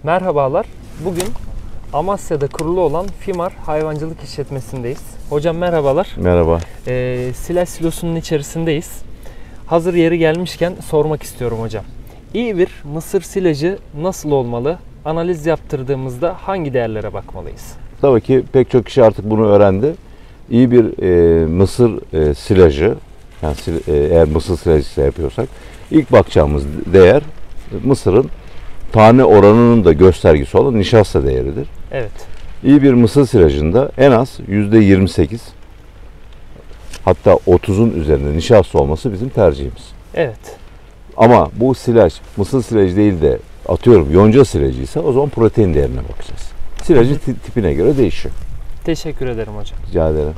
Merhabalar. Bugün Amasya'da kurulu olan Fimar Hayvancılık İşletmesi'ndeyiz. Hocam merhabalar. Merhaba. Silaj silosunun içerisindeyiz. Hazır yeri gelmişken sormak istiyorum hocam. İyi bir mısır silajı nasıl olmalı? Analiz yaptırdığımızda hangi değerlere bakmalıyız? Tabii ki pek çok kişi artık bunu öğrendi. İyi bir mısır silajı, yani eğer mısır silajı yapıyorsak, ilk bakacağımız değer mısırın tane oranının da göstergesi olan nişasta değeridir. Evet. İyi bir mısır silajında en az %28, hatta 30'un üzerinde nişasta olması bizim tercihimiz. Evet. Ama bu silaj mısır silajı değil de atıyorum yonca silajıysa o zaman protein değerine bakacağız. Silajın tipine göre değişiyor. Teşekkür ederim hocam. Rica ederim.